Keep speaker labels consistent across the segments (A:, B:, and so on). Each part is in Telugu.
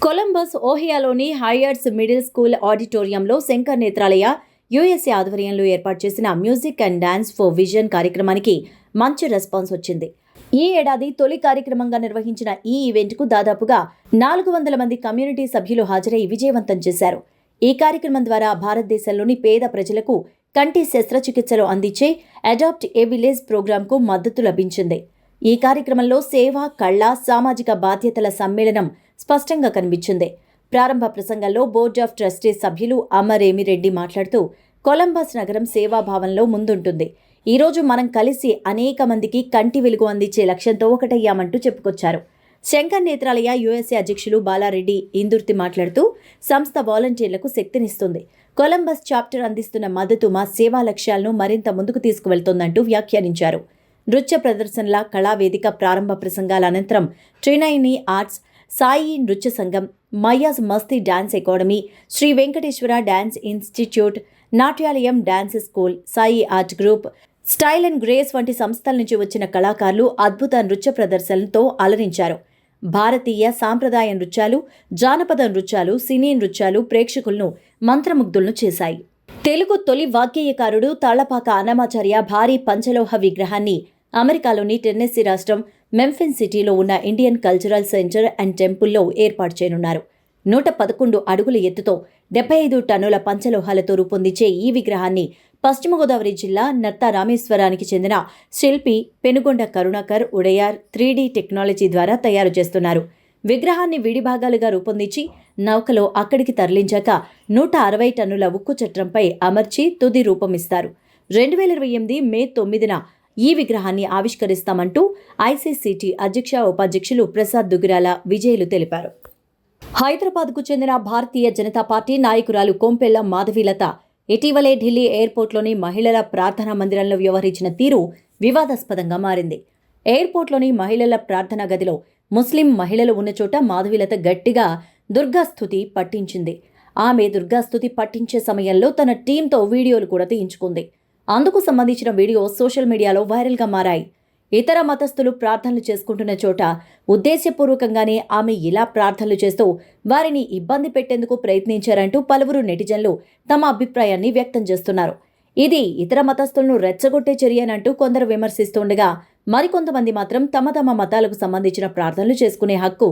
A: కొలంబస్ ఓహియాలోని హైయర్స్ మిడిల్ స్కూల్ ఆడిటోరియంలో శంకర్ నేత్రాలయ యుఎస్ఏ ఆధ్వర్యంలో ఏర్పాటు చేసిన music and dance for vision కార్యక్రమానికి మంచి రెస్పాన్స్ వచ్చింది. ఈ ఏడాది తొలి కార్యక్రమంగా నిర్వహించిన ఈ ఈవెంట్కు దాదాపుగా 400 మంది కమ్యూనిటీ సభ్యులు హాజరై విజయవంతం చేశారు. ఈ కార్యక్రమం ద్వారా భారతదేశంలోని పేద ప్రజలకు కంటి శస్త్రచికిత్సలు అందించే అడాప్ట్ ఏ విలేజ్ ప్రోగ్రాంకు మద్దతు లభించింది. ఈ కార్యక్రమంలో సేవ, కళ, సామాజిక బాధ్యతల సమ్మేళనం స్పష్టంగా కనిపించింది. ప్రారంభ ప్రసంగంలో బోర్డ్ ఆఫ్ ట్రస్టీస్ సభ్యులు అమరేమిరెడ్డి మాట్లాడుతూ, కొలంబస్ నగరం సేవాభావంలో ముందుంటుంది. ఈరోజు మనం కలిసి అనేక మందికి కంటి వెలుగు అందించే లక్ష్యంతో ఒకటయ్యామంటూ చెప్పుకొచ్చారు. శంకర్ నేత్రాలయ యుఎస్ఏ అధ్యక్షులు బాలారెడ్డి ఇందుర్తి మాట్లాడుతూ, సంస్థ వాలంటీర్లకు శక్తినిస్తుంది. కొలంబస్ చాప్టర్ అందిస్తున్న మద్దతు మా సేవా లక్ష్యాలను మరింత ముందుకు తీసుకువెళ్తోందంటూ వ్యాఖ్యానించారు. నృత్య ప్రదర్శనల కళావేదిక ప్రారంభ ప్రసంగాల అనంతరం ట్రినైని ఆర్ట్స్, సాయి నృత్య సంఘం, మయాజ్ Masti dance academy, Sri Venkateswara dance institute, Natyalayam dance school, Sai art group, style and grace వంటి సంస్థల నుంచి వచ్చిన కళాకారులు అద్భుత నృత్య ప్రదర్శనలతో అలరించారు. భారతీయ సాంప్రదాయ నృత్యాలు, జానపద నృత్యాలు, సినీ నృత్యాలు ప్రేక్షకులను మంత్రముగ్ధులను చేశాయి. తెలుగు తొలి వాగ్గేయకారుడు తాళ్లపాక అన్నమాచార్య భారీ పంచలోహ విగ్రహాన్ని అమెరికాలోని టెన్నెస్సీ రాష్ట్రం మెంఫిస్ సిటీలో ఉన్న ఇండియన్ కల్చరల్ సెంటర్ అండ్ టెంపుల్లో ఏర్పాటు చేయనున్నారు. 111 అడుగుల ఎత్తుతో 75 టన్నుల పంచలోహాలతో రూపొందించే ఈ విగ్రహాన్ని పశ్చిమ గోదావరి జిల్లా నత్తా రామేశ్వరానికి చెందిన శిల్పి పెనుగొండ కరుణాకర్ ఉడయార్ 3D టెక్నాలజీ ద్వారా తయారు చేస్తున్నారు. విగ్రహాన్ని విడిభాగాలుగా రూపొందించి నౌకలో అక్కడికి తరలించాక 160 టన్నుల ఉక్కు చట్రంపై అమర్చి తుది రూపమిస్తారు. 2028 మే 9న ఈ విగ్రహాన్ని ఆవిష్కరిస్తామంటూ ఐసీసీటీ అధ్యక్ష, ఉపాధ్యక్షులు ప్రసాద్ దుగ్గిరాల, విజయులు తెలిపారు. హైదరాబాద్కు చెందిన భారతీయ జనతా పార్టీ నాయకురాలు కొంపెళ్ల మాధవీలత ఇటీవలే ఢిల్లీ ఎయిర్పోర్ట్లోని మహిళల ప్రార్థనా మందిరంలో వ్యవహరించిన తీరు వివాదాస్పదంగా మారింది. ఎయిర్పోర్ట్లోని మహిళల ప్రార్థనా గదిలో ముస్లిం మహిళలు ఉన్న చోట మాధవీలత గట్టిగా దుర్గాస్తుతి పట్టించింది. ఆమె దుర్గాస్తుతి పట్టించే సమయంలో తన టీంతో వీడియోలు కూడా తీయించుకుంది. అందుకు సంబంధించిన వీడియో సోషల్ మీడియాలో వైరల్గా మారాయి. ఇతర మతస్థులు ప్రార్థనలు చేసుకుంటున్న చోట ఉద్దేశపూర్వకంగానే ఆమె ఇలా ప్రార్థనలు చేస్తూ వారిని ఇబ్బంది పెట్టేందుకు ప్రయత్నించారంటూ పలువురు నెటిజన్లు తమ అభిప్రాయాన్ని వ్యక్తం చేస్తున్నారు. ఇది ఇతర మతస్థులను రెచ్చగొట్టే చర్యనంటూ కొందరు విమర్శిస్తుండగా, మరికొంతమంది మాత్రం తమ తమ మతాలకు సంబంధించిన ప్రార్థనలు చేసుకునే హక్కు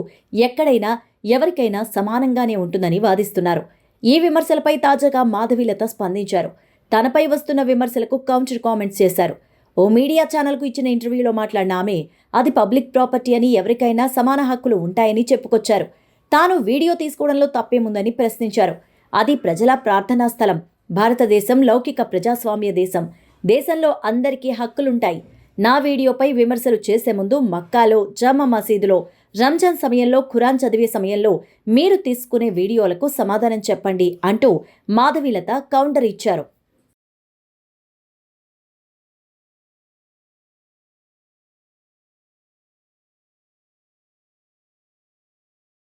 A: ఎక్కడైనా ఎవరికైనా సమానంగానే ఉంటుందని వాదిస్తున్నారు. ఈ విమర్శలపై తాజాగా మాధవీలత స్పందించారు. తనపై వస్తున్న విమర్శలకు కౌంటర్ కామెంట్స్ చేశారు. ఓ మీడియా ఛానల్కు ఇచ్చిన ఇంటర్వ్యూలో మాట్లాడిన ఆమె, అది పబ్లిక్ ప్రాపర్టీ అని, ఎవరికైనా సమాన హక్కులు ఉంటాయని చెప్పుకొచ్చారు. తాను వీడియో తీసుకోవడంలో తప్పేముందని ప్రశ్నించారు. అది ప్రజల ప్రార్థనా స్థలం. భారతదేశం లౌకిక ప్రజాస్వామ్య దేశం. దేశంలో అందరికీ హక్కులుంటాయి. నా వీడియోపై విమర్శలు చేసే ముందు మక్కాలో, జామా మసీదులో రంజాన్ సమయంలో ఖురాన్ చదివే సమయంలో మీరు తీసుకునే వీడియోలకు సమాధానం చెప్పండి అంటూ మాధవీలత కౌంటర్ ఇచ్చారు.